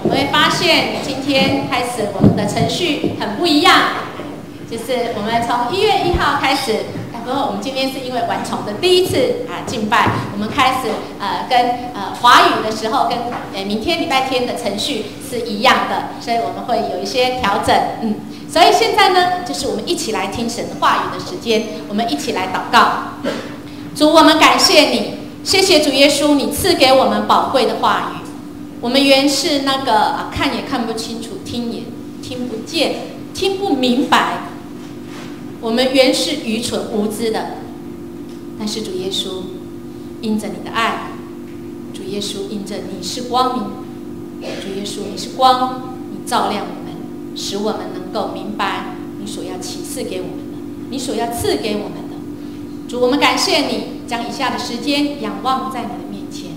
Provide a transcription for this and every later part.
我们会发现今天开始我们的程序很不一样，就是我们从1月1号开始，不过我们今天是因为晚崇的第一次敬拜，我们开始跟华语的时候跟明天礼拜天的程序是一样的，所以我们会有一些调整，所以现在呢，就是我们一起来听神话语的时间，我们一起来祷告。主，我们感谢你，谢谢主耶稣，你赐给我们宝贵的话语。我们原是那个看也看不清楚，听也听不见，听不明白。我们原是愚蠢无知的，但是主耶稣因着你的爱，主耶稣因着你是光明，主耶稣你是光，你照亮我们，使我们能够明白你所要启示给我们的，你所要赐给我们的。主，我们感谢你，将以下的时间仰望在你的面前，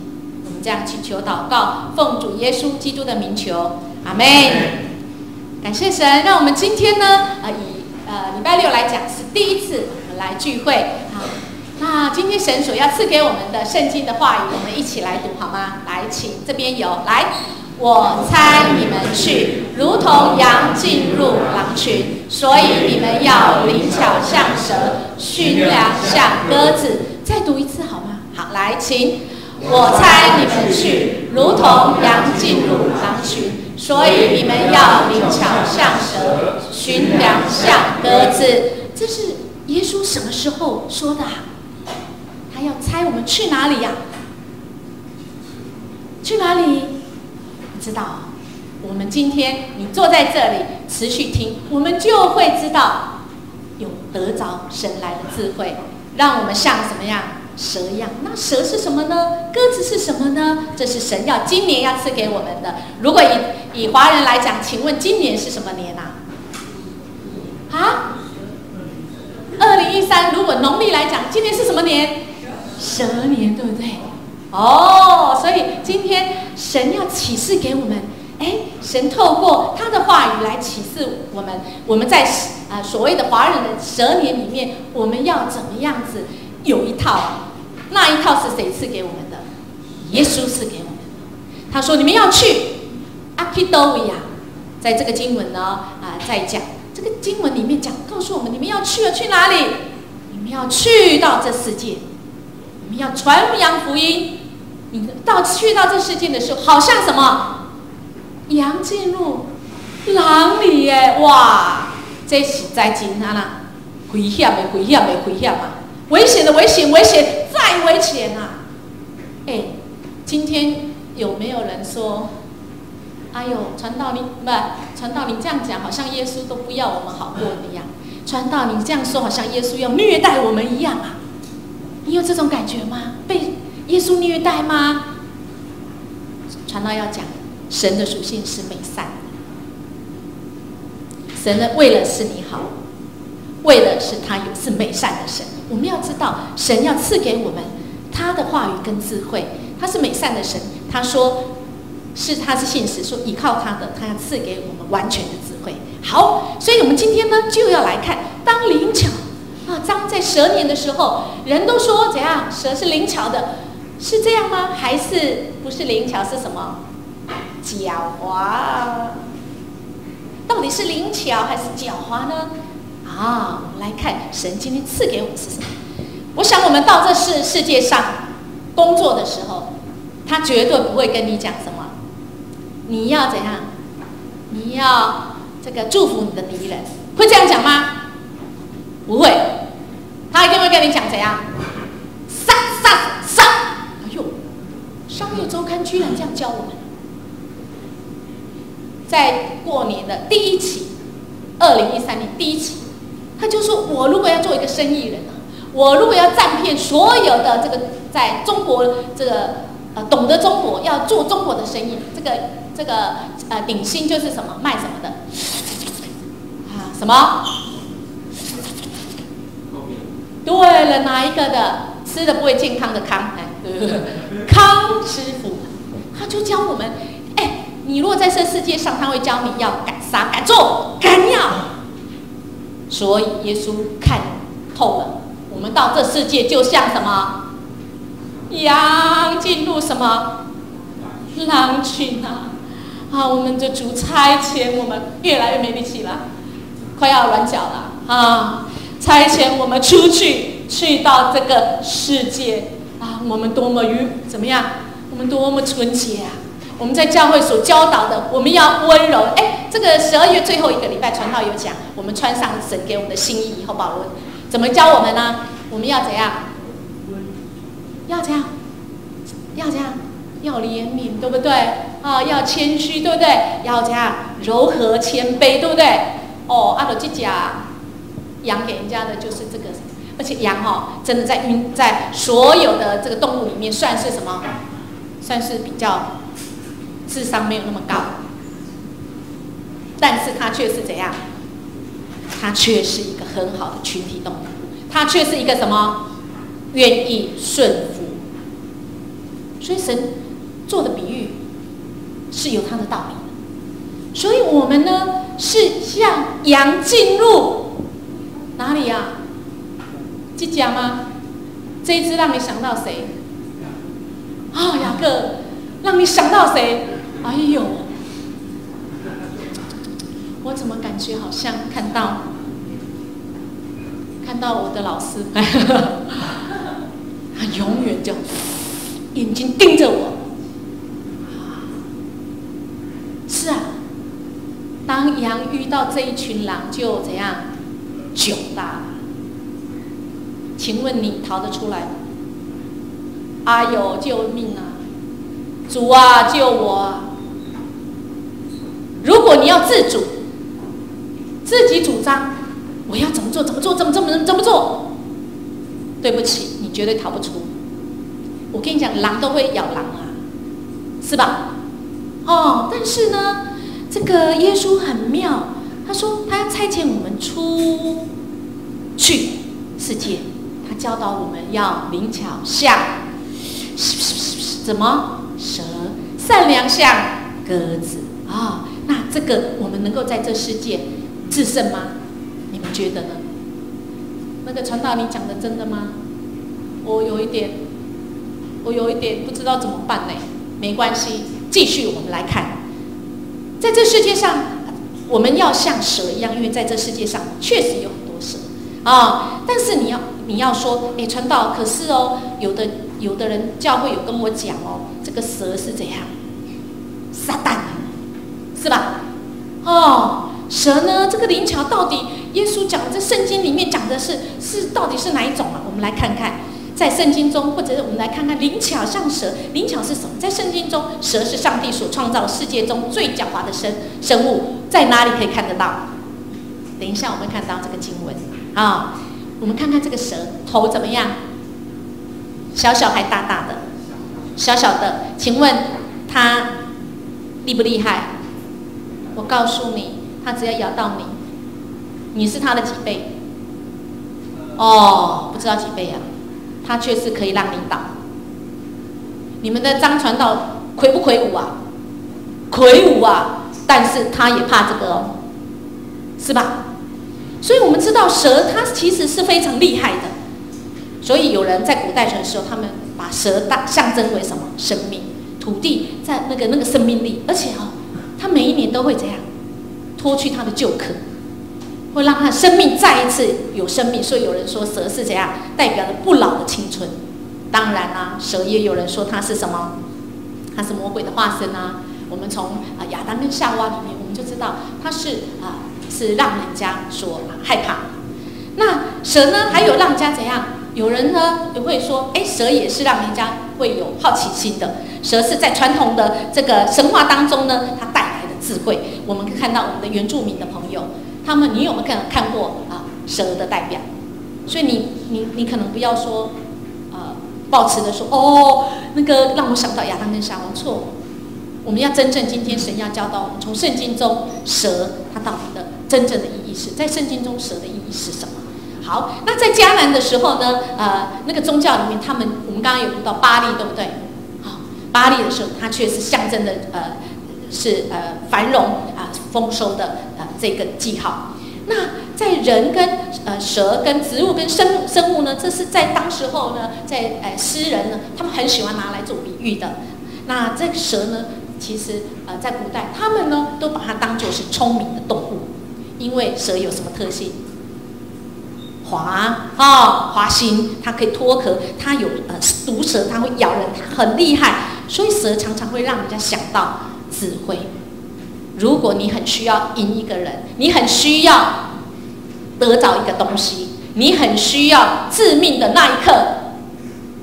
我们这样祈求祷告，奉主耶稣基督的名求，阿们。感谢神，让我们今天呢，礼拜六来讲是第一次我们来聚会。好，那今天神所要赐给我们的圣经的话语，我们一起来读好吗？来，请这边有来。我猜你们去，如同羊进入狼群，所以你们要灵巧像蛇，驯良像鸽子。再读一次好吗？好，来，请。我猜你们去，如同羊进入狼群，所以你们要灵巧像蛇，驯良像鸽子。这是耶稣什么时候说的啊？他要猜我们去哪里呀？去哪里？不知道。我们今天你坐在这里持续听，我们就会知道有得着神来的智慧，让我们像什么样？蛇一样。那蛇是什么呢？鸽子是什么呢？这是神今年要赐给我们的。如果以华人来讲，请问今年是什么年啊？2013。如果农历来讲，今年是什么年？蛇年，对不对？所以今天神要启示给我们，神透过他的话语来启示我们，我们在所谓的华人的蛇年里面，我们要怎么样子有一套？那一套是谁赐给我们的？耶稣赐给我们的。他说：“你们要去阿基多维亚。”在这个经文呢，在讲这个经文里面告诉我们，你们要去哪里？你们要去到这世界，你们要传扬福音。你去到这世界的时候，好像什么？羊进入狼里耶！哇，这是在真啊，危险的，危险的，危险啊！危险的，危险，危险，再危险啊！今天有没有人说，哎呦，传道你这样讲，好像耶稣都不要我们好过一样。传道你这样说，好像耶稣要虐待我们一样啊！你有这种感觉吗？被耶稣虐待吗？传道要讲，神的属性是美善的，神呢为了是你好，为了是他是美善的神。我们要知道，神要赐给我们他的话语跟智慧，他是美善的神。他说他是信实，说依靠他的，他要赐给我们完全的智慧。好，所以我们今天呢就要来看，当灵巧当在蛇年的时候，人都说怎样？蛇是灵巧的，是这样吗？还是不是灵巧？是什么？狡猾。到底是灵巧还是狡猾呢？我们来看神今天赐给我们是什么。我想我们到这世界上工作的时候，他绝对不会跟你讲什么，你要怎样？你要这个祝福你的敌人，会这样讲吗？不会，他一定会跟你讲怎样？杀！哎呦，商业周刊居然这样教我们。在过年的第一期，2013年第一期，他就说，我如果要做一个生意人我如果要占遍所有的这个在中国这个懂得中国，要做中国的生意，这个顶薪就是什么卖什么的什么？对了，哪一个的吃的不会健康的康？康师傅，他就教我们，你如果在这世界上，他会教你要敢杀、敢做、敢要。所以耶稣看透了，我们到这世界就像什么？羊进入什么狼群啊？啊，我们的主差遣我们越来越没力气了，快要软脚了啊！差遣我们出去，去到这个世界啊！我们多么怎么样？我们多么纯洁啊！我们在教会所教导的，我们要温柔。哎，这个12月最后一个礼拜，传道有讲，我们穿上神给我们的新衣以后，保罗怎么教我们呢？我们要怎样？要这样，要这样，要怜悯，对不对？啊，要谦虚，对不对？要这样柔和谦卑，对不对？哦，阿罗这家羊给人家的就是这个，而且羊真的在所有的这个动物里面算是什么？算是比较智商没有那么高，但是它却是怎样？它却是一个很好的群体动物，它却是一个什么？愿意顺服。所以神做的比喻是有它的道理的。所以我们呢是像羊进入哪里啊？这家吗？这一只让你想到谁？啊，雅各，让你想到谁？哎呦，我怎么感觉好像看到我的老师，他永远就眼睛盯着我。是啊，当羊遇到这一群狼，就怎样窘大了。请问你逃得出来吗？哎呦，救命啊！主啊，救我啊！如果你要自主，自己主张，我要怎么做？对不起，你绝对逃不出。我跟你讲，狼都会咬狼啊，是吧？哦，但是呢，这个耶稣很妙，他说他要差遣我们出去世界，他教导我们要灵巧像怎么蛇，善良像鸽子啊。那这个我们能够在这世界制胜吗？你们觉得呢？那个传道你讲的真的吗？我有一点不知道怎么办呢。没关系，继续我们来看，在这世界上，我们要像蛇一样，因为在这世界上确实有很多蛇啊。但是你要说，传道，可是有的人教会有跟我讲这个蛇是怎样？撒旦，是吧？蛇呢？这个灵巧到底耶稣讲的，在圣经里面讲的是到底是哪一种啊？我们来看看，在圣经中，或者是我们来看看灵巧像蛇。灵巧是什么？在圣经中，蛇是上帝所创造世界中最狡猾的生物，在哪里可以看得到？等一下我们看到这个经文啊，我们看看这个蛇头怎么样？小小还大大的？小小的，请问它厉不厉害？我告诉你，它只要咬到你，你是它的几倍？不知道几倍啊？它却是可以让你倒。你们的张传道魁不魁梧啊？魁梧啊！但是他也怕这个是吧？所以我们知道蛇它其实是非常厉害的。所以有人在古代的时候，他们把蛇象征为什么？生命，土地在那个生命力，而且它每一年都会怎样脱去它的旧壳，会让它生命再一次有生命。所以有人说蛇是怎样代表了不老的青春。当然啦，蛇也有人说它是什么？它是魔鬼的化身啊。我们从亚当跟夏娃里面，我们就知道它是让人家所害怕。那蛇呢，还有让人家怎样？有人呢也会说，蛇也是让人家会有好奇心的。蛇是在传统的这个神话当中呢，它带来的智慧。我们可以看到我们的原住民的朋友，你有没有看过蛇的代表？所以你可能不要说抱持的说那个让我想到亚当跟夏娃，错。我们要真正今天神要教导我们，从圣经中蛇它到底的真正的意义是在圣经中蛇的意义是什么？好，那在迦南的时候呢，那个宗教里面，我们刚刚有读到巴力，对不对？好，巴力的时候，它却是象征的是繁荣丰收的这个记号。那在人跟蛇跟植物跟生物呢，这是在当时候呢，在诗人呢，他们很喜欢拿来做比喻的。那这个蛇呢，其实在古代他们呢都把它当作是聪明的动物，因为蛇有什么特性？滑行，它可以脱壳，它有毒蛇，它会咬人，它很厉害，所以蛇常常会让人家想到智慧。如果你很需要赢一个人，你很需要得着一个东西，你很需要致命的那一刻，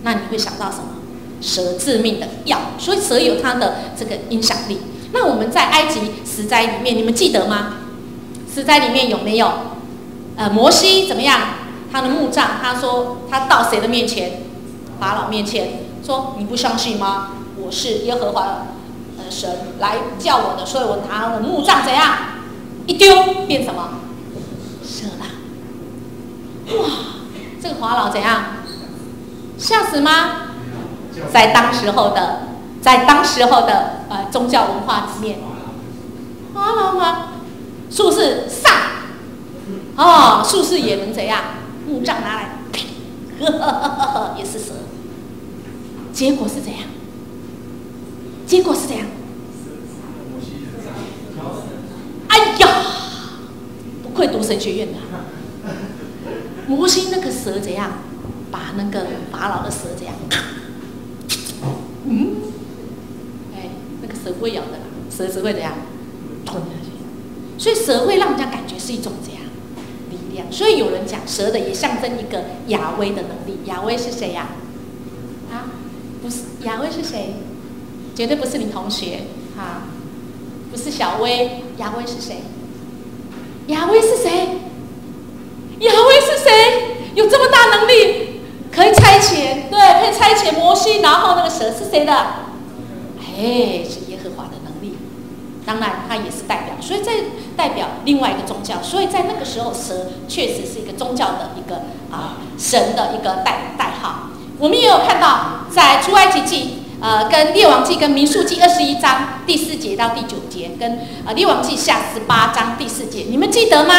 那你会想到什么？蛇致命的药，所以蛇有它的这个影响力。那我们在埃及石斋里面，你们记得吗？石斋里面有没有摩西怎么样？他的墓葬，他说他到谁的面前？法老面前，说你不相信吗？我是耶和华神来叫我的，所以我拿我墓葬怎样一丢变什么？蛇啦！哇，这个法老怎样？吓死吗？在当时候的宗教文化里面，法老吗？是不是上？是不是也能怎样？墓葬拿来，也是蛇。结果是怎样？哎呀，不愧读神学院的，摩西那个蛇怎样？把那个法老的蛇怎样？那个蛇不会咬的啦，蛇只会怎样？吞下去。所以蛇会让人家感觉是一种怎样？力量。所以有人讲蛇的也象征一个亚威的能力。亚威是谁呀？不是，亚威是谁？绝对不是你同学不是小薇。亚威是谁？亚威是谁？有这么大能力，可以差遣，对，可以差遣摩西，然后那个蛇是谁的？是耶和华的能力。当然，它也是代表，所以在代表另外一个宗教。所以在那个时候，蛇确实是一个宗教的一个神的一个代号。我们也有看到，在出埃及记、跟列王记、跟民数记21章第4节到第9节，跟列王记下18章第4节，你们记得吗？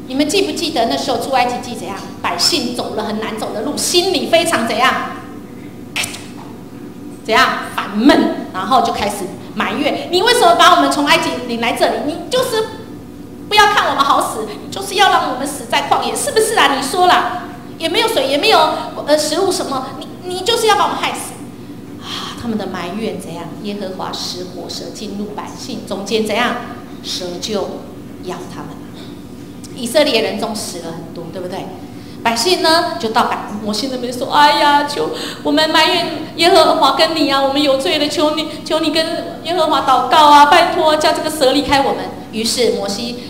你们记不记得那时候出埃及记怎样？百姓走了很难走的路，心里非常怎样？烦闷，然后就开始埋怨：你为什么把我们从埃及领来这里？你就是不要看我们好死，你就是要让我们死在旷野，是不是啊？你说了，也没有水，也没有食物什么，你就是要把我们害死他们的埋怨怎样？耶和华使火蛇进入百姓中间，怎样？蛇就咬他们。以色列人中死了很多，对不对？百姓呢就到摩西那边说：哎呀，求我们埋怨耶和华跟你我们有罪了，求你跟耶和华祷告拜托叫这个蛇离开我们。于是摩西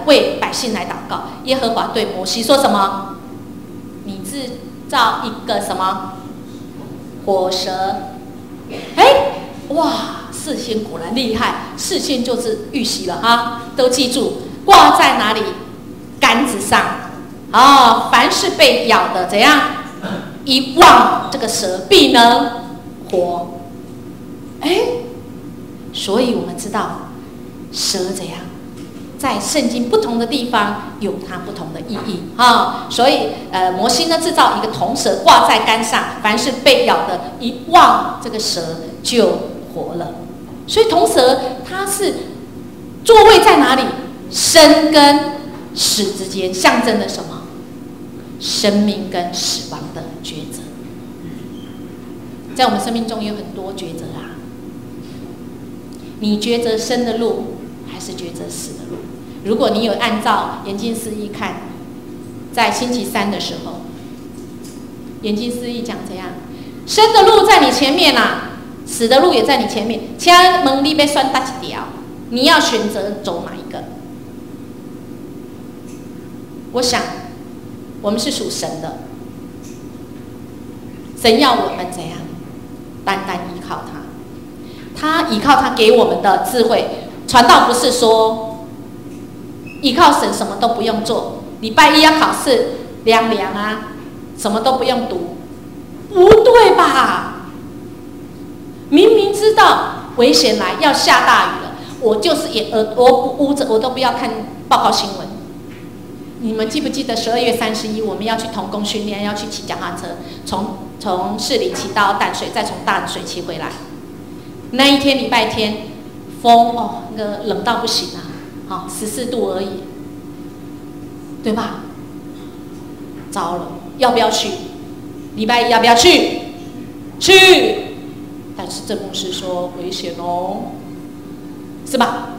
为百姓来祷告，耶和华对摩西说什么？你制造一个什么火蛇？事先果然厉害，事先就是预习了都记住，挂在哪里？杆子上。凡是被咬的怎样？一望这个蛇必能活。所以我们知道蛇怎样，在圣经不同的地方有它不同的意义所以摩西呢制造一个铜蛇挂在杆上，凡是被咬的，一望这个蛇就活了。所以铜蛇它是座位在哪里？生跟死之间，象征了什么？生命跟死亡的抉择。在我们生命中有很多抉择你抉择生的路还是抉择死的路？如果你有按照研经释义看，在星期三的时候，研经释义讲怎样？生的路在你前面死的路也在你前面。请问你要选哪一条？你要选择走哪一个？我想，我们是属神的，神要我们怎样？单单依靠他依靠他给我们的智慧。传道不是说依靠神什么都不用做，礼拜一要考试凉什么都不用读，不对吧？明明知道危险来要下大雨了，我就是捂着我都不要看报告新闻。你们记不记得12月31我们要去同工训练，要去骑脚踏车，从士林骑到淡水，再从淡水骑回来。那一天礼拜天，风哦，那个冷到不行啊，好14度而已，对吧？糟了，要不要去？礼拜一要不要去？去，但是郑牧师说危险哦，是吧？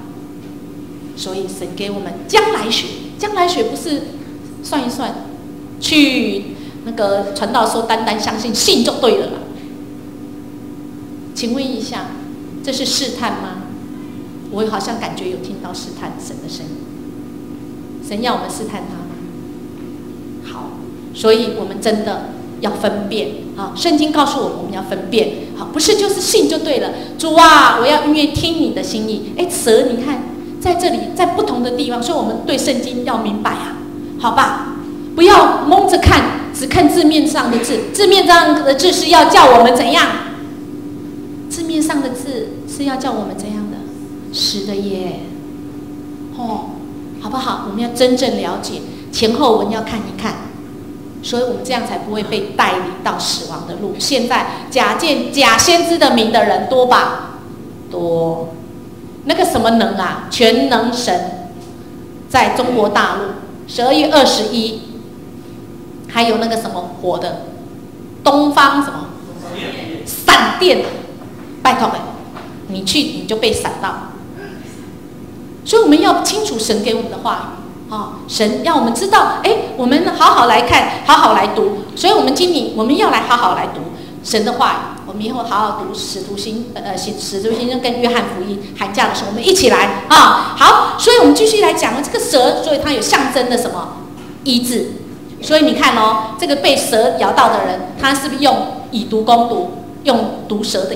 所以神给我们将来学，将来学不是算一算，去那个传道说单单相信，信就对了啦。请问一下，这是试探吗？我好像感觉有听到试探神的声音。神要我们试探他吗？好，所以我们真的要分辨啊！圣经告诉我们，我们要分辨，好，不是就是信就对了。主啊，我要愿意听你的心意。哎，蛇，你看在这里，在不同的地方，所以我们对圣经要明白啊，好吧？不要蒙着看，只看字面上的字。字面上的字是要叫我们怎样？字面上的字是要叫我们怎样的？是的耶，哦，好不好？我们要真正了解前后文，要看一看，所以我们这样才不会被带领到死亡的路。现在假借假先知的名的人多吧？多。那个什么能啊，全能神，在中国大陆12月21，还有那个什么火的东方什么闪电，拜托你去你就被闪到。所以我们要清楚神给我们的话语啊，神让我们知道，哎，我们好好来看，好好来读。所以我们今年我们要来好好来读神的话语。我们以后好好读使徒行传跟约翰福音，寒假的时候我们一起来啊。好，所以我们继续来讲这个蛇，所以它有象征的什么医治。所以你看哦，这个被蛇咬到的人，他是不是用以毒攻毒，用毒蛇的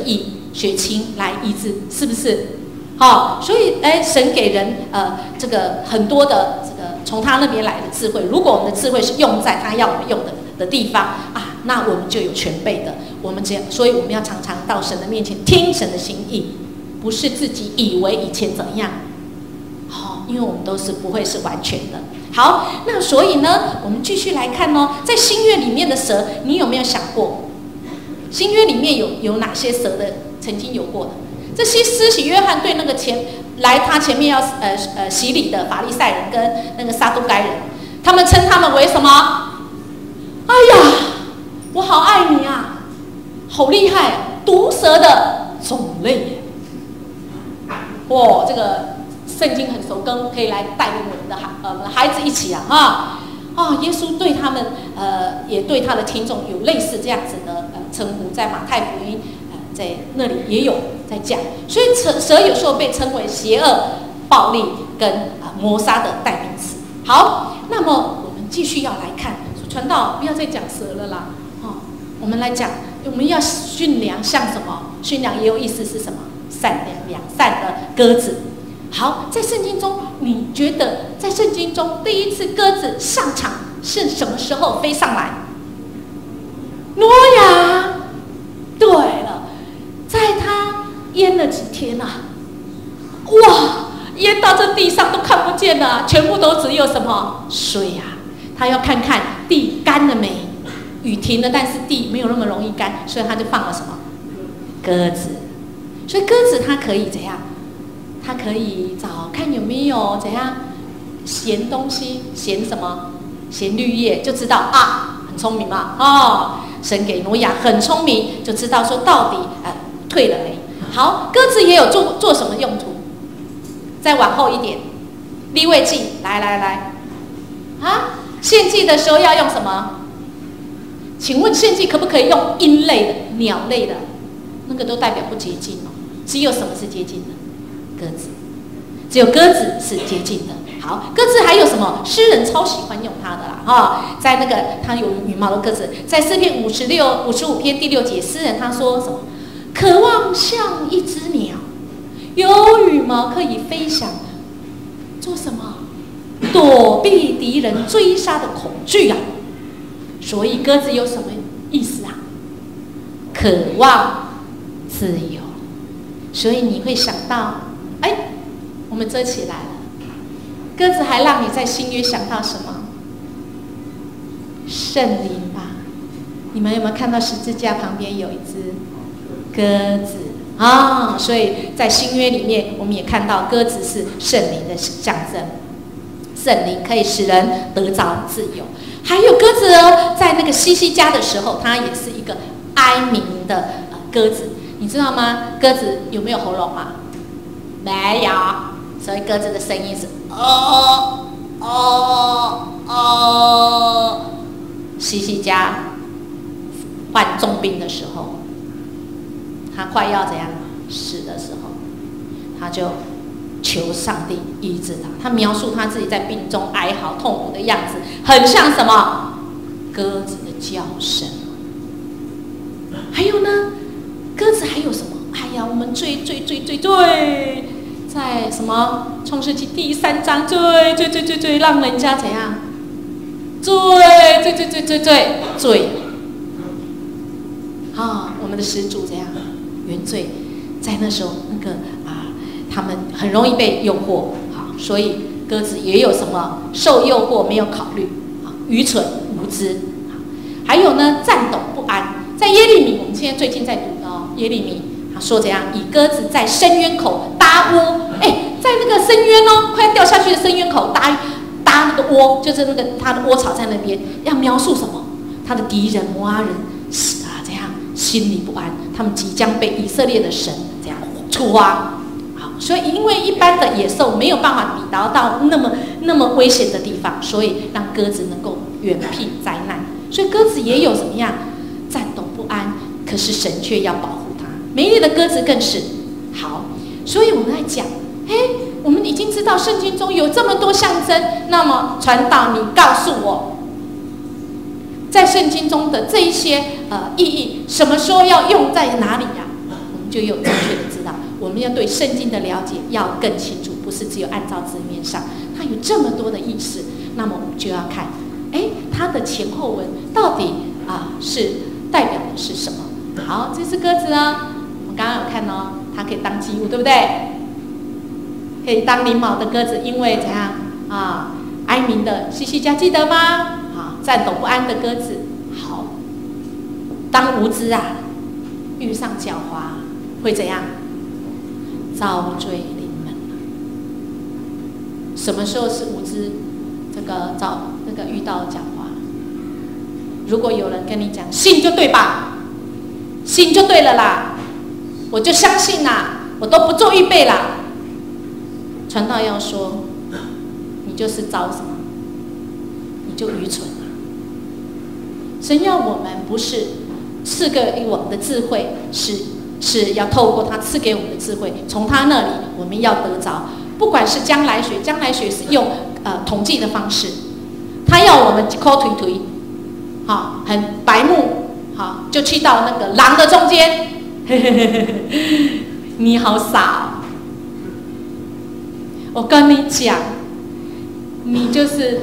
血清来医治，是不是？好，所以神给人这个很多的这个从他那边来的智慧。如果我们的智慧是用在他要我们用的地方啊，那我们就有全备的。我们这样，所以我们要常常到神的面前听神的心意，不是自己以为以前怎样。好，因为我们都是不会是完全的。好，那所以呢，我们继续来看哦，在新约里面的蛇，你有没有想过，新约里面有哪些蛇的曾经有过的？这些施洗约翰对那个来他前面要洗礼的法利赛人跟那个撒都该人，他们称他们为什么？哎呀，我好爱你啊，好厉害，毒蛇的种类。哇，这个圣经很熟根，可以来带领我们的孩子一起啊耶稣对他们也对他的听众有类似这样子的称呼，在马太福音在那里也有在讲。所以蛇有时候被称为邪恶、暴力跟谋杀的代名词。好，那么我们继续要来看传道，不要再讲蛇了啦，我们来讲，我们要驯良像什么？驯良也有意思是什么？善良、良善的鸽子。好，在圣经中，你觉得在圣经中第一次鸽子上场是什么时候飞上来？挪亚。对了，在他淹了几天啊？哇，淹到这地上都看不见了，全部都只有什么水啊？他要看看地干了没，雨停了，但是地没有那么容易干，所以他就放了什么鸽子。所以鸽子它可以怎样？它可以找看有没有怎样衔东西，衔什么？衔绿叶，就知道啊，很聪明嘛神给挪亚很聪明，就知道说到底退了没。好，鸽子也有做什么用途？再往后一点，利未记，来献祭的时候要用什么？请问献祭可不可以用鹰类的、鸟类的？那个都代表不洁净哦。只有什么是洁净的？鸽子，只有鸽子是洁净的。好，鸽子还有什么？诗人超喜欢用它的啦在那个它有羽毛的鸽子，在诗篇55篇第6节，诗人他说什么？渴望像一只鸟，有羽毛可以飞翔，做什么？躲避敌人追杀的恐惧啊！所以鸽子有什么意思啊？渴望自由。所以你会想到，我们遮起来了。鸽子还让你在新约想到什么？圣灵吧。你们有没有看到十字架旁边有一只鸽子？啊，所以在新约里面，我们也看到鸽子是圣灵的象征，圣灵可以使人得着自由。还有鸽子哦，在那个西西家的时候，它也是一个哀鸣的鸽子，你知道吗？鸽子有没有喉咙啊？没有，所以鸽子的声音是哦哦哦。西西家患重病的时候，他快要怎样死的时候，他就求上帝医治他。他描述他自己在病中哀嚎痛苦的样子，很像什么？鸽子的叫声。还有呢，鸽子还有什么？哎呀，我们最在什么创世纪第3章最让人家怎样？最啊，我们的始祖怎样？原罪，在那时候那个他们很容易被诱惑，好，所以鸽子也有什么受诱惑没有考虑，愚蠢无知，还有呢战斗不安。在耶利米，我们现在最近在读的耶利米，他说怎样？以鸽子在深渊口搭窝，在那个深渊快要掉下去的深渊口搭那个窝，就是那个他的窝巢在那边，要描述什么？他的敌人摩押人怎样心里不安，他们即将被以色列的神这样出挖。好，所以因为一般的野兽没有办法抵达到那么危险的地方，所以让鸽子能够远避灾难。所以鸽子也有怎么样战斗不安，可是神却要保护它。美丽的鸽子更是好，所以我们来讲，我们已经知道圣经中有这么多象征，那么传道，你告诉我，在圣经中的这一些意义，什么时候要用在哪里呀？我们就有正确的知道。我们要对圣经的了解要更清楚，不是只有按照字面上，它有这么多的意思。那么我们就要看，它的前后文到底是代表的是什么？好，这只鸽子呢，我们刚刚有看它可以当祭物，对不对？可以当翎毛的鸽子，因为怎样哀鸣的西西家记得吗？战斗不安的鸽子。好，当无知遇上狡猾，会怎样？遭罪临门。什么时候是无知？遇到狡猾。如果有人跟你讲信就对吧，信就对了啦，我就相信啦，我都不做预备啦。传道要说，你就是遭什么？你就愚蠢了。神要我们不是赐给我们的智慧，是要透过他赐给我们的智慧，从他那里我们要得着。不管是将来学是用统计的方式，他要我们一口推，很白目，就去到那个狼的中间，你好傻我跟你讲，你就是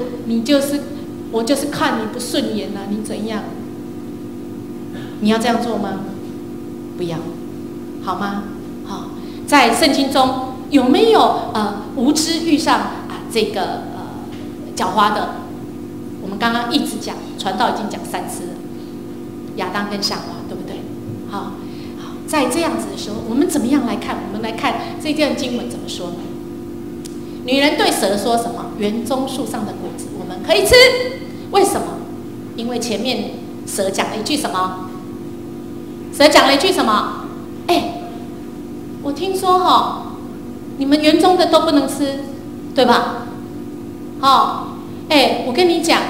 我就是看你不顺眼你怎样？你要这样做吗？不要，好吗？好，在圣经中有没有无知遇上这个狡猾的？我们刚刚一直讲，传道已经讲3次了，亚当跟夏娃，对不对？好，在这样子的时候，我们怎么样来看？我们来看这段经文怎么说呢？女人对蛇说什么？园中树上的果子我们可以吃，为什么？因为前面蛇讲了一句什么？蛇讲了一句什么？我听说你们园中的都不能吃，对吧？我跟你讲，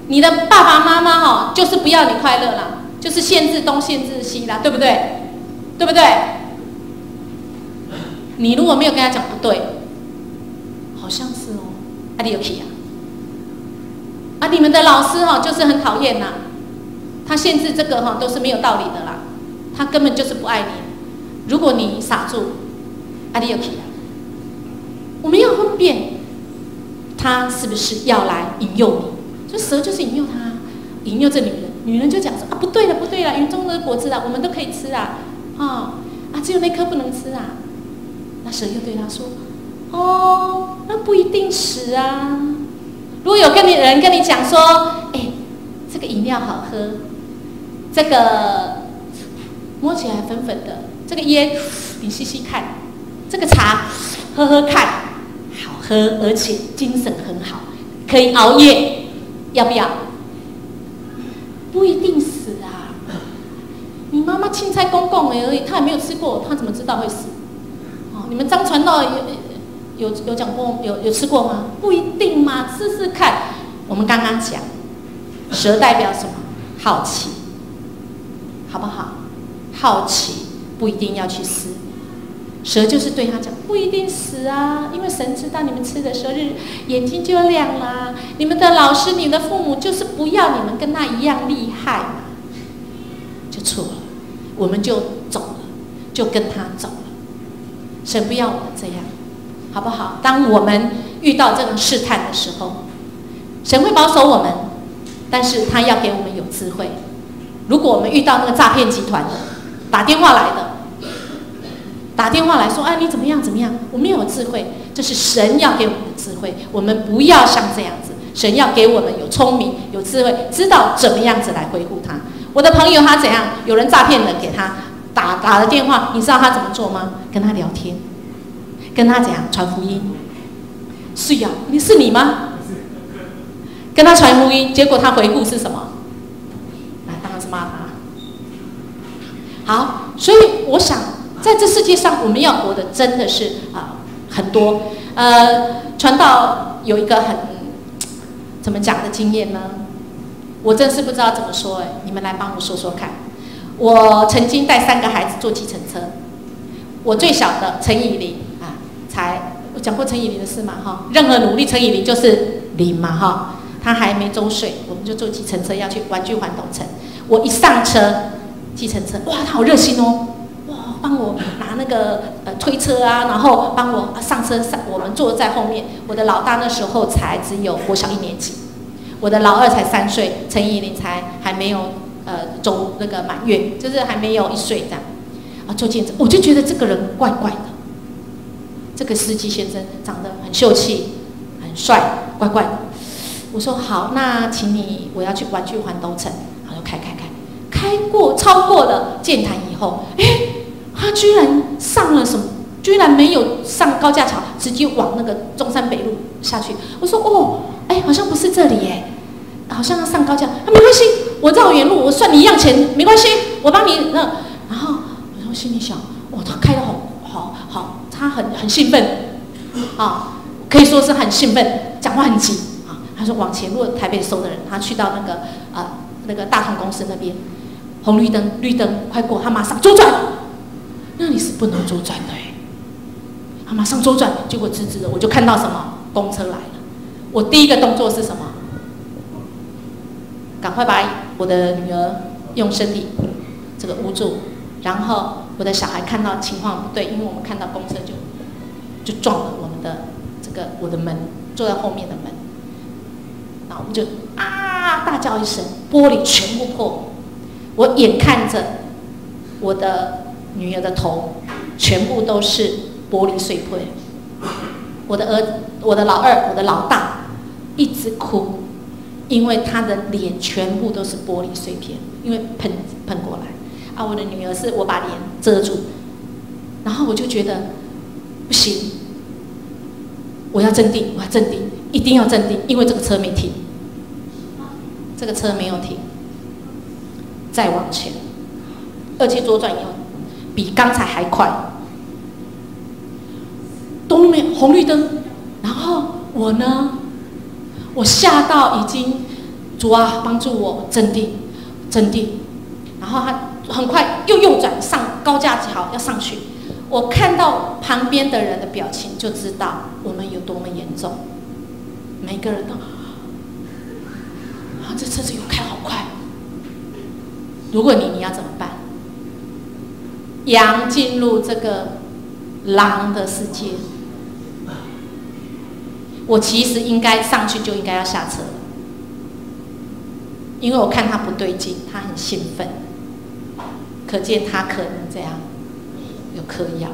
你的爸爸妈妈就是不要你快乐啦，就是限制东限制西啦，对不对？对不对？你如果没有跟他讲不对，好像是你有去你们的老师就是很讨厌他限制这个都是没有道理的啦，他根本就是不爱你。如果你傻住，你有去我们要分辨他是不是要来引诱你。所以蛇就是引诱他，引诱这女人。女人就讲说不对了，园中的果子我们都可以吃只有那颗不能吃那蛇又对他说那不一定是如果有人跟你讲说这个饮料好喝，这个摸起来粉粉的，这个烟你吸吸看，这个茶喝喝看，好喝，而且精神很好，可以熬夜，要不要？不一定死啊！你妈妈青菜公公而已，她也没有吃过，她怎么知道会死？哦，你们张传道有讲过，有吃过吗？不一定嘛，试试看。我们刚刚讲，蛇代表什么？好奇，好不好？好奇不一定要去撕。蛇就是对他讲，不一定死啊，因为神知道你们吃的时候眼睛就亮啦。你们的老师、你们的父母就是不要你们跟他一样厉害嘛，就错了，我们就走了，就跟他走了。神不要我们这样，好不好？当我们遇到这种试探的时候，神会保守我们，但是他要给我们有智慧。如果我们遇到那个诈骗集团的打电话来说，哎，你怎么样怎么样？我们有智慧，这是神要给我们的智慧。我们不要像这样子，神要给我们有聪明、有智慧，知道怎么样子来回复他。我的朋友他怎样？有人诈骗了给他打了电话，你知道他怎么做吗？跟他聊天，跟他怎样传福音。是呀，是你吗？跟他传福音，结果他回复是什么？当然是骂他。好，所以我想，在这世界上，我们要活的真的是很多。传道有一个很怎么讲的经验呢？我真是不知道怎么说你们来帮我说说看。我曾经带3个孩子坐计程车，我最小的陈以琳我讲过陈以琳的事嘛哈，任何努力陈以琳就是0嘛哈。他还没周岁，我们就坐计程车要去玩具环东城。我一上车，计程车，哇，他好热心哦，哇，帮我拿那个推车啊，然后帮我上车，我们坐在后面。我的老大那时候才只有国小1年级，我的老二才3岁，陈以琳还没有走那个满月，就是还没有1岁这样。坐计程车，我就觉得这个人怪怪的。这个司机先生长得很秀气，很帅，怪怪的。我说好，那请你，我要去玩具环东城，然后就开过超过了剑潭以后，他居然上了什么？居然没有上高架桥，直接往那个中山北路下去。我说好像不是这里耶，好像要上高架，没关系，我绕远路，我算你一样钱，没关系，我帮你那。然后我心里想，他开得好，他很兴奋啊，可以说是很兴奋，讲话很急。他说往前，如果台北收的人，他去到那个大同公司那边，红绿灯快过，他马上左转，那里是不能左转的他马上左转，结果直直的，我就看到什么公车来了。我第一个动作是什么？赶快把我的女儿用身体这个捂住，然后我的小孩看到情况不对，因为我们看到公车就撞了我们的我的门，坐在后面的门。然后我们就大叫一声，玻璃全部破。我眼看着我的女儿的头全部都是玻璃碎片，我的老二，我的老大一直哭，因为他的脸全部都是玻璃碎片，因为喷过来。我的女儿是我把脸遮住，然后我就觉得不行，我要镇定，一定要镇定，因为这个车没停，这个车没有停，再往前，而且左转以后比刚才还快，都没有红绿灯。然后我呢，我吓到已经，主啊，帮助我镇定。然后他很快又右转上高架桥要上去，我看到旁边的人的表情就知道我们有多么严重。每个人都，这车子又开好快。如果你要怎么办？羊进入这个狼的世界，我其实应该上去就应该要下车了，因为我看他不对劲，他很兴奋，可见他可能这样有嗑药。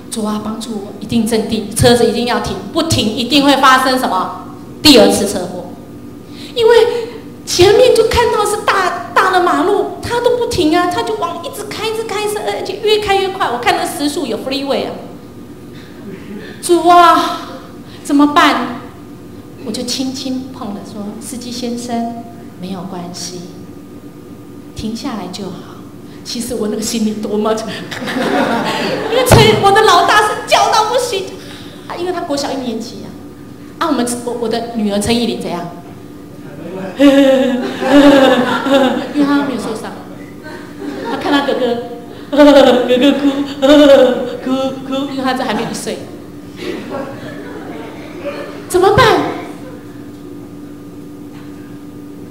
主啊，帮助我，一定镇定，车子一定要停，不停一定会发生什么第2次车祸，因为前面就看到是大大的马路，他都不停啊，他就一直开，而且越开越快。我看那时速有 freeway 啊。主啊，怎么办？我就轻轻碰了说：“司机先生，没有关系，停下来就好。”其实我那个心里多么，因为我的老大是叫到不行啊，因为他国小1年级啊。我的女儿陈以琳怎样？因为他没有受伤，他看他哥哥哭，因为他这还没1岁，怎么办？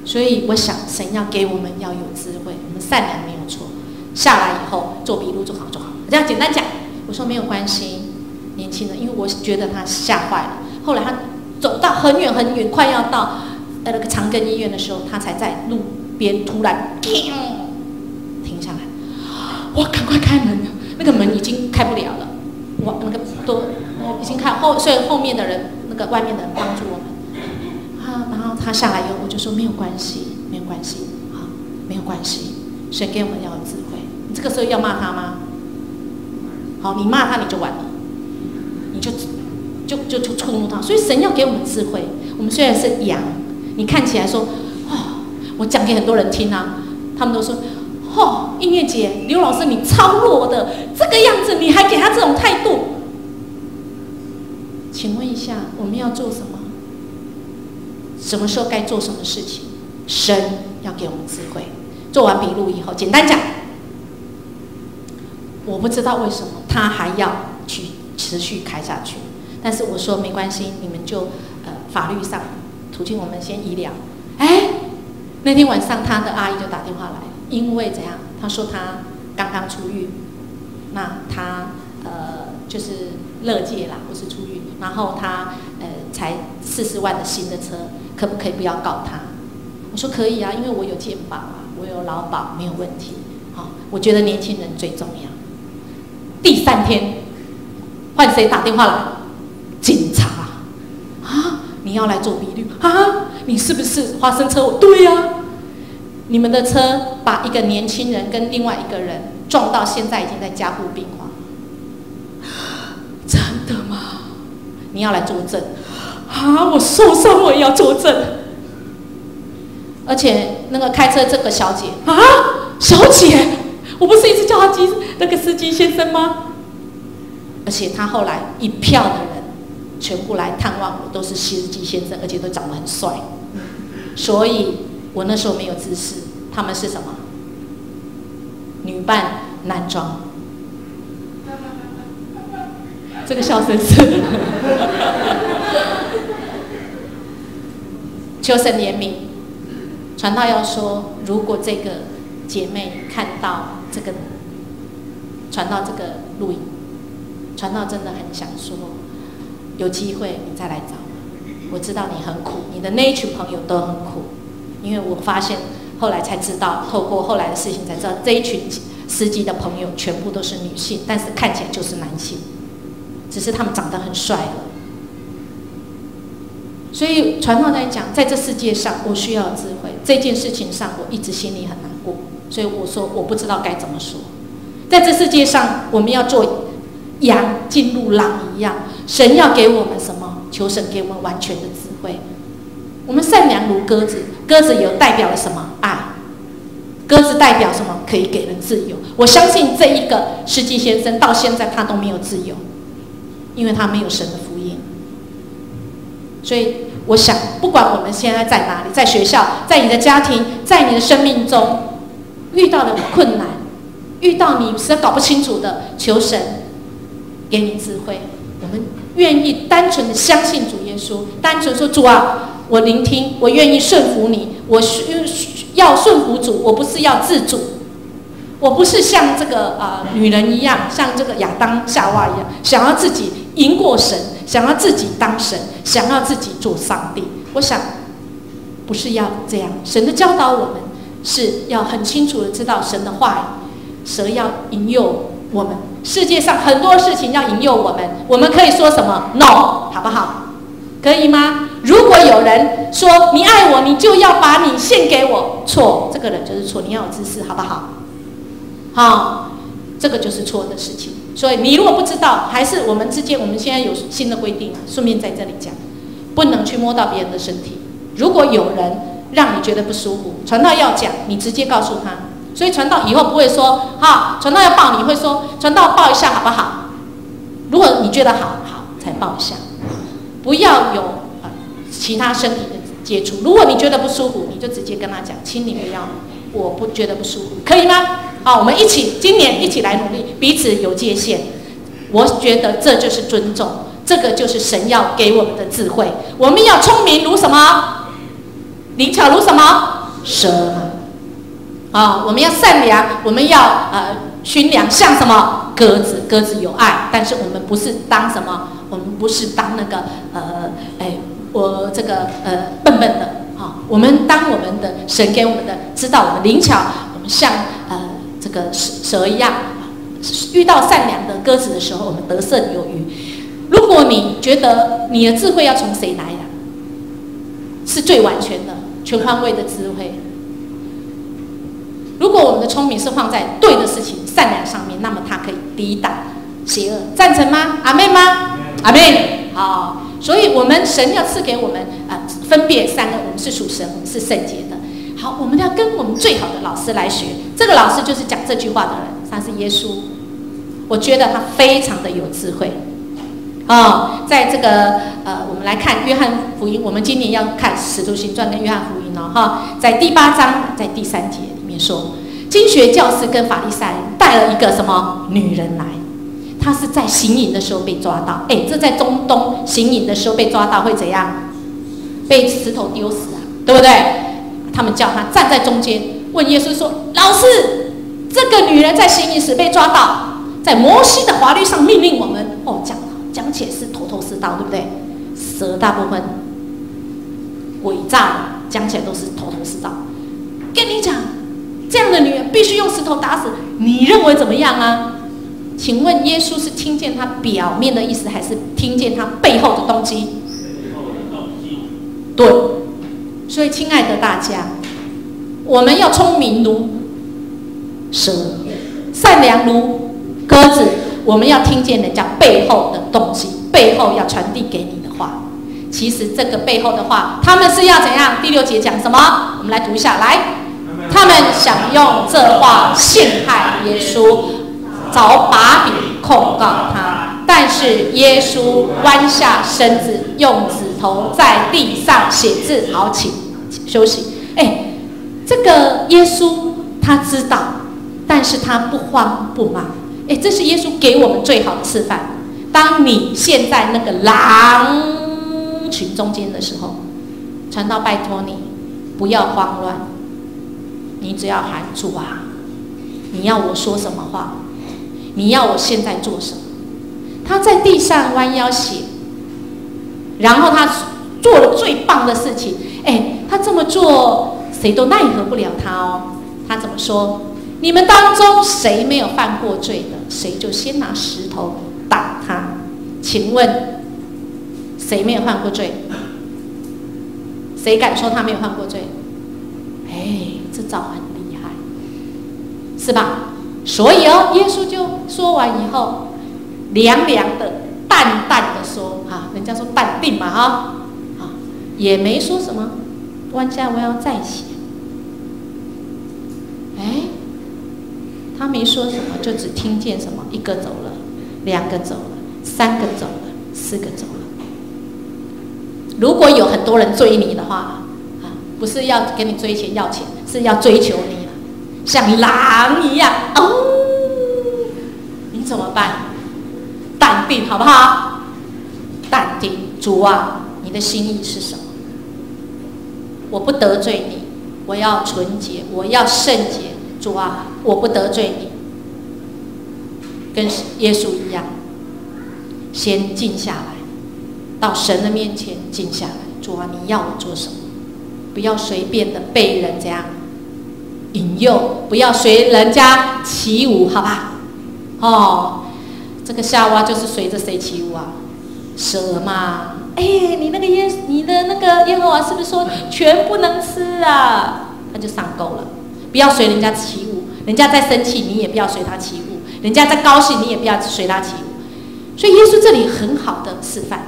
所以我想，神要给我们要有智慧，我们善良没有错。下来以后做笔录做好就好，这样简单讲。我说没有关系，年轻人，因为我觉得他吓坏了。后来他走到很远很远，快要到那个长庚医院的时候，他才在路边突然停下来。我赶快开门，那个门已经开不了了，我那个已经开所以后面的人那个外面的人帮助我们。然后他下来以后，我就说没有关系，没有关系，好，没有关系。神给我们要有智慧，你这个时候要骂他吗？好，你骂他你就完了，你就触怒他。所以神要给我们智慧。我们虽然是羊，你看起来说，我讲给很多人听啊，他们都说，音乐姐刘老师你超弱的，这个样子你还给他这种态度。请问一下，我们要做什么？什么时候该做什么事情？神要给我们智慧。做完笔录以后，简单讲，我不知道为什么他还要去持续开下去，但是我说没关系，你们就法律上途径我们先医疗。那天晚上他的阿姨就打电话来，因为怎样？他说他刚刚出狱，那他就是乐界啦，不是出狱，然后他才40万的新的车，可不可以不要告他？我说可以啊，因为我有健保啊。我有劳保，没有问题。我觉得年轻人最重要。第3天，换谁打电话来？警察啊！你要来做笔录啊？你是不是发生车祸？对呀，你们的车把一个年轻人跟另外一个人撞到，现在已经在加护病房。真的吗？你要来作证啊？我受伤，我也要作证。而且那个开车这个小姐啊，小姐，我不是一直叫她那个司机先生吗？而且他后来一票的人全部来探望我，都是司机先生，而且都长得很帅。所以我那时候没有姿势，他们是什么？女扮男装。这个笑声是求神怜悯。传道要说，如果这个姐妹看到这个传道这个录影，传道真的很想说，有机会你再来找我。我知道你很苦，你的那一群朋友都很苦，因为我发现后来才知道，透过后来的事情才知道，这一群司机的朋友全部都是女性，但是看起来就是男性，只是他们长得很帅了。所以传道在讲，在这世界上我需要有智慧，这件事情上我一直心里很难过，所以我说我不知道该怎么说。在这世界上，我们要做羊进入狼一样，神要给我们什么？求神给我们完全的智慧。我们善良如鸽子，鸽子有代表了什么？爱。鸽子代表什么？可以给人自由。我相信这一个司机先生到现在他都没有自由，因为他没有神的福音。所以我想，不管我们现在在哪里，在学校，在你的家庭，在你的生命中遇到了困难，遇到你实在搞不清楚的，求神给你智慧。我们愿意单纯的相信主耶稣，单纯说主啊，我聆听，我愿意顺服你，我要顺服主，我不是要自主，我不是像这个女人一样，像这个亚当夏娃一样，想要自己赢过神，想要自己当神，想要自己做上帝。我想不是要这样，神的教导我们是要很清楚的知道神的话语，蛇要引诱我们，世界上很多事情要引诱我们，我们可以说什么 no 好不好？可以吗？如果有人说你爱我，你就要把你献给我，错，这个人就是错。你要有知识，好不好？好，这个就是错的事情。所以你如果不知道，还是我们之间，我们现在有新的规定，顺便在这里讲，不能去摸到别人的身体。如果有人让你觉得不舒服，传道要讲，你直接告诉他。所以传道以后不会说，好，传道要抱你，会说传道抱一下好不好？如果你觉得好才抱一下，不要有其他身体的接触。如果你觉得不舒服，你就直接跟他讲，请你不要，我不觉得不舒服，可以吗？好，我们今年一起来努力，彼此有界限。我觉得这就是尊重，这个就是神要给我们的智慧。我们要聪明如什么？灵巧如什么？蛇。我们要善良，我们要驯良，像什么？鸽子。鸽子有爱，但是我们不是当什么？我们不是当那个我这个笨笨的我们当我们的神给我们的，知道我们灵巧，我们像这个蛇一样，遇到善良的鸽子的时候，我们得胜有余。如果你觉得你的智慧要从谁来的，是最完全的、全方位的智慧。如果我们的聪明是放在对的事情、善良上面，那么它可以抵挡邪恶。赞成吗？阿妹吗？阿妹。好，所以我们神要赐给我们分别善恶，我们是属神，我们是圣洁的。好，我们要跟我们最好的老师来学。这个老师就是讲这句话的人，他是耶稣。我觉得他非常的有智慧。在这个我们来看约翰福音，我们今年要看使徒行传跟约翰福音在第8章，在第3节里面说，经学教师跟法利赛人带了一个什么女人来，她是在行淫的时候被抓到。这在中东行淫的时候被抓到会怎样？被石头丢死啊，对不对？他们叫他站在中间，问耶稣说：“老师，这个女人在行淫时被抓到，在摩西的法律上命令我们。”讲起来是头头是道，对不对？蛇大部分诡诈的，讲起来都是头头是道。跟你讲，这样的女人必须用石头打死，你认为怎么样啊？请问耶稣是听见他表面的意思，还是听见他背后的动机？对，所以亲爱的大家，我们要聪明如蛇，善良如鸽子。我们要听见人家背后的动机，背后要传递给你的话。其实这个背后的话，他们是要怎样？第6节讲什么？我们来读一下，来，他们想用这话陷害耶稣，找把柄控告他。但是耶稣弯下身子，用指头在地上写字，好，请休息。这个耶稣他知道，但是他不慌不忙。这是耶稣给我们最好的示范。当你陷在那个狼群中间的时候，传道拜托你不要慌乱，你只要喊主啊，你要我说什么话？你要我现在做什么？他在地上弯腰写，然后他做了最棒的事情。他这么做，谁都奈何不了他哦。他怎么说？你们当中谁没有犯过罪的，谁就先拿石头打他。请问谁没有犯过罪？谁敢说他没有犯过罪？这招很厉害，是吧？所以耶稣就说完以后，凉凉的、淡淡的说人家说淡定嘛也没说什么，弯下弯腰再写。他没说什么，就只听见什么？1个走了，2个走了，3个走了，4个走了。如果有很多人追你的话，不是要给你追钱要钱，是要追求你了，像狼一样你怎么办？淡定好不好？淡定，主啊，你的心意是什么？我不得罪你，我要纯洁，我要圣洁。主啊，我不得罪你，跟耶稣一样，先静下来，到神的面前静下来。主啊，你要我做什么？不要随便的被人这样引诱，不要随人家起舞，好吧？这个夏娃就是随着谁起舞啊？蛇嘛，你的那个耶和华是不是说全不能吃啊？他就上钩了，不要随人家起舞，人家在生气，你也不要随他起舞；人家在高兴，你也不要随他起舞。所以耶稣这里很好的示范，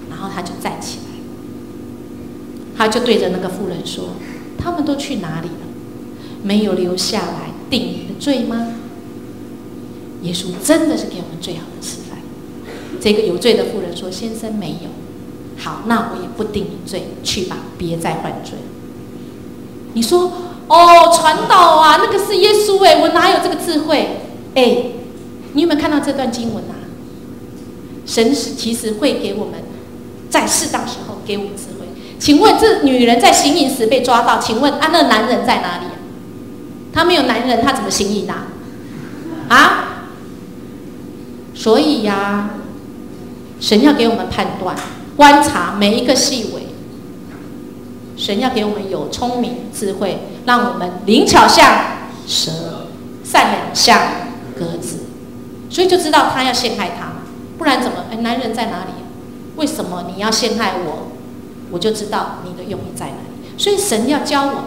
然后他就站起来，他就对着那个妇人说：“他们都去哪里了？没有留下来定你的罪吗？”耶稣真的是给我们最好的示范。这个有罪的妇人说：“先生，没有。好，那我也不定你罪，去吧，别再犯罪。”你说传道啊，那个是耶稣我哪有这个智慧？你有没有看到这段经文啊？神其实会给我们在适当时候给我们智慧。请问这女人在行淫时被抓到，请问那男人在哪里啊？他没有男人，他怎么行淫啊？所以神要给我们判断、观察每一个细微。神要给我们有聪明智慧，让我们灵巧像蛇，善良像鸽子。所以就知道他要陷害他，不然怎么？男人在哪里？为什么你要陷害我？我就知道你的用意在哪里。所以神要教我们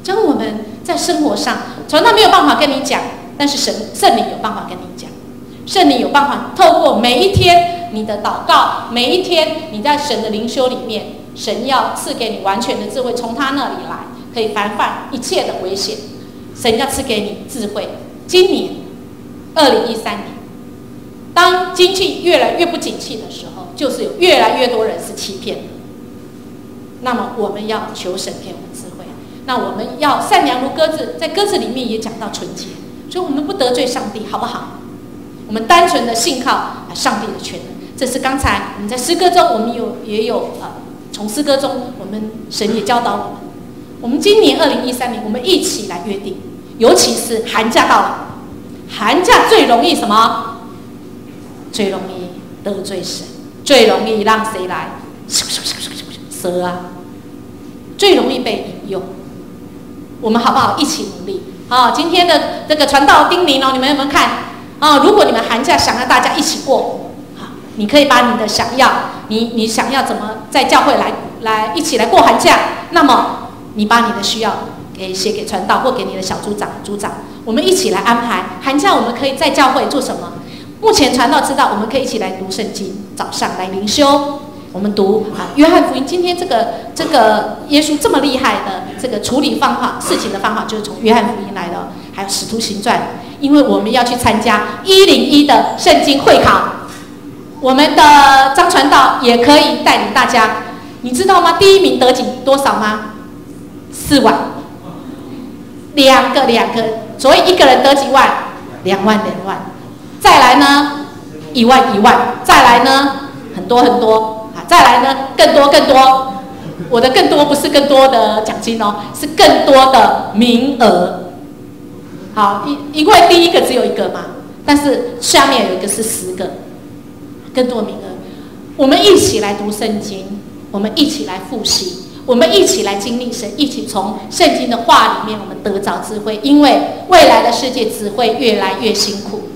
教我们在生活上，传道没有办法跟你讲，但是圣灵有办法跟你讲。圣灵有办法透过每一天你的祷告，每一天你在神的灵修里面，神要赐给你完全的智慧，从他那里来，可以防范一切的危险。神要赐给你智慧。今年2013年，当经济越来越不景气的时候，就是有越来越多人是欺骗的。那么我们要求神给我们智慧，那我们要善良如鸽子，在鸽子里面也讲到纯洁，所以我们不得罪上帝，好不好？我们单纯的信靠上帝的权能。这是刚才我们在诗歌中，我们也有从诗歌中，我们神也教导我们。我们今年2013年，我们一起来约定，尤其是寒假到了，寒假最容易什么？最容易得罪神，最容易让谁来？蛇最容易被引诱。我们好不好一起努力？今天的这个传道叮咛你们有没有看？如果你们寒假想要大家一起过，你可以把你的想要，你想要怎么在教会来一起来过寒假，那么你把你的需要写给传道或给你的小组长、我们一起来安排寒假。我们可以在教会做什么？目前传道知道，我们可以一起来读圣经，早上来灵修。我们读约翰福音。今天这个耶稣这么厉害的这个处理事情的方法，就是从约翰福音来的，还有使徒行传。因为我们要去参加101的圣经会考，我们的张传道也可以带领大家。你知道吗？第1名得多少吗？4万，两个，所以一个人得几万？2万。再来呢，1万，再来呢，很多。再来呢，更多。我的更多不是更多的奖金是更多的名额。好，因为第一个只有1个嘛，但是下面有一个是10个，更多名额。我们一起来读圣经，我们一起来复习，我们一起来经历神，一起从圣经的话里面我们得着智慧。因为未来的世界只会越来越辛苦，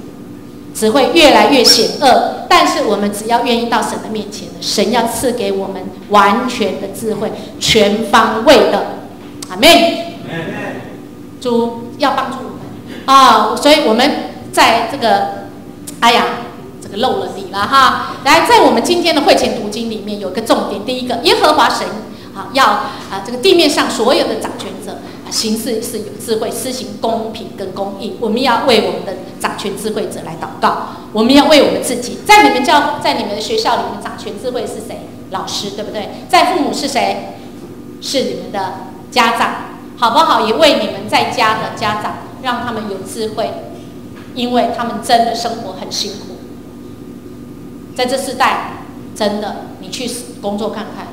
只会越来越险恶，但是我们只要愿意到神的面前，神要赐给我们完全的智慧，全方位的。阿们。主要帮助我们所以我们在这个这个漏了你了哈。来，在我们今天的会前读经里面有一个重点，第一个，耶和华神要这个地面上所有的掌权者行事是有智慧，施行公平跟公义。我们要为我们的掌权智慧者来祷告，我们要为我们自己。在你们的学校里面，掌权智慧是谁？老师，对不对？在父母是谁？是你们的家长，好不好？也为你们在家的家长，让他们有智慧，因为他们真的生活很辛苦。在这世代，真的，你去工作看看，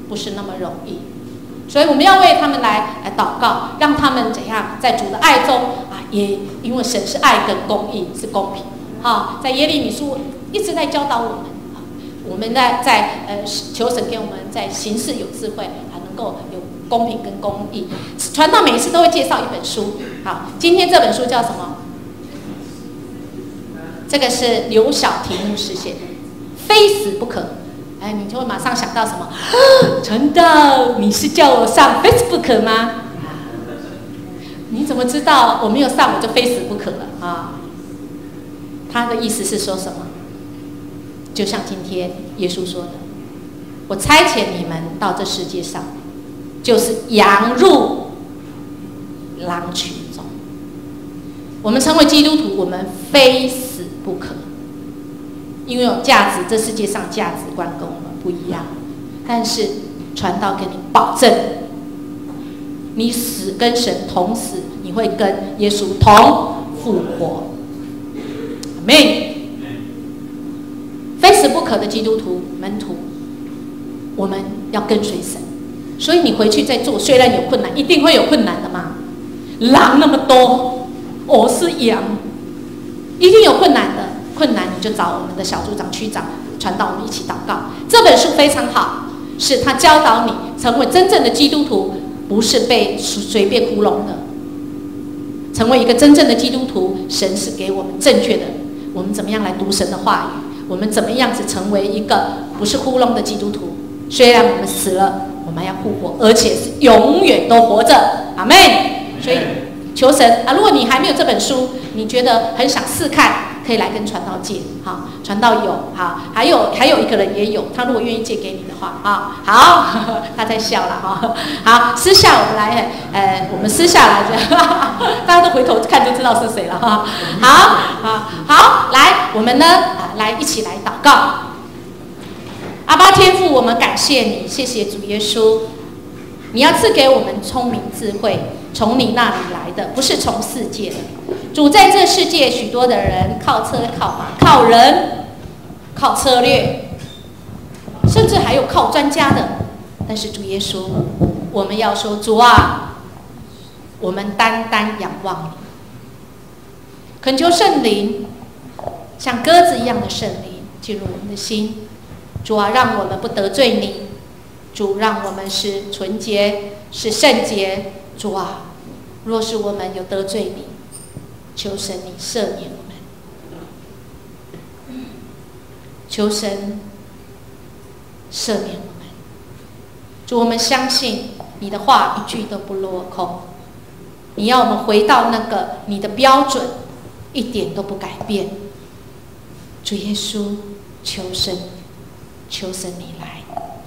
不是那么容易。所以我们要为他们来祷告，让他们怎样在主的爱中也因为神是爱跟公义，是公平在耶利米书一直在教导我们我们在求神给我们在行事有智慧能够有公平跟公义。传道每一次都会介绍一本书，好，今天这本书叫什么？这个是刘晓婷牧师写的，非死不可哎，你就会马上想到什么？传道，你是叫我上 Facebook 吗？你怎么知道我没有上我就非死不可了啊？他的意思是说什么？就像今天耶稣说的，我差遣你们到这世界上，就是羊入狼群中。我们成为基督徒，我们非死不可，因为有价值，这世界上价值观跟我们不一样。但是传道给你保证，你死跟神同死，你会跟耶稣同复活。阿们。非死不可的基督徒门徒，我们要跟随神。所以你回去再做，虽然有困难，一定会有困难的嘛。狼那么多，我是羊，一定有困难的。困难你就找我们的小组长、区长、传道，我们一起祷告。这本书非常好，是他教导你成为真正的基督徒，不是被随便糊弄的。成为一个真正的基督徒，神是给我们正确的，我们怎么样来读神的话语，我们怎么样子成为一个不是糊弄的基督徒。虽然我们死了，我们要复活，而且是永远都活着。阿们。所以求神啊，如果你还没有这本书，你觉得很想试看，可以来跟传道借。好，传道有。好，还有一个人也有，他如果愿意借给你的话啊，好，他在笑了哈。好，私下我们来，我们私下来，大家都回头看就知道是谁了哈。好，来，我们呢来一起来祷告。阿爸天父，我们感谢你，谢谢主耶稣，你要赐给我们聪明智慧，从你那里来的，不是从世界的。主，在这世界，许多的人靠车靠马，靠人，靠策略，甚至还有靠专家的。但是主耶稣，我们要说，主啊，我们单单仰望你，恳求圣灵，像鸽子一样的圣灵进入我们的心。主啊，让我们不得罪你。主，让我们是纯洁，是圣洁。主啊，若是我们有得罪你，求神你赦免我们，求神赦免我们。主，我们相信你的话一句都不落空，你要我们回到那个你的标准，一点都不改变。主耶稣，求神你来，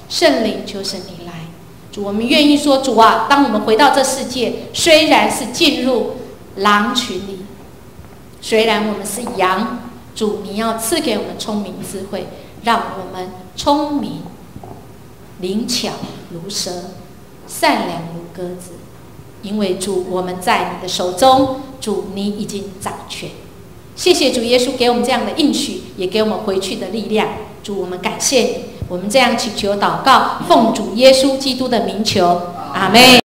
圣灵，求神你来。主，我们愿意说，主啊，当我们回到这世界，虽然是进入狼群里，虽然我们是羊，主，你要赐给我们聪明智慧，让我们聪明灵巧如蛇，善良如鸽子。因为主，我们在你的手中，主，你已经掌权。谢谢主耶稣给我们这样的应许，也给我们回去的力量。主，我们感谢你，我们这样祈求祷告，奉主耶稣基督的名求，阿们。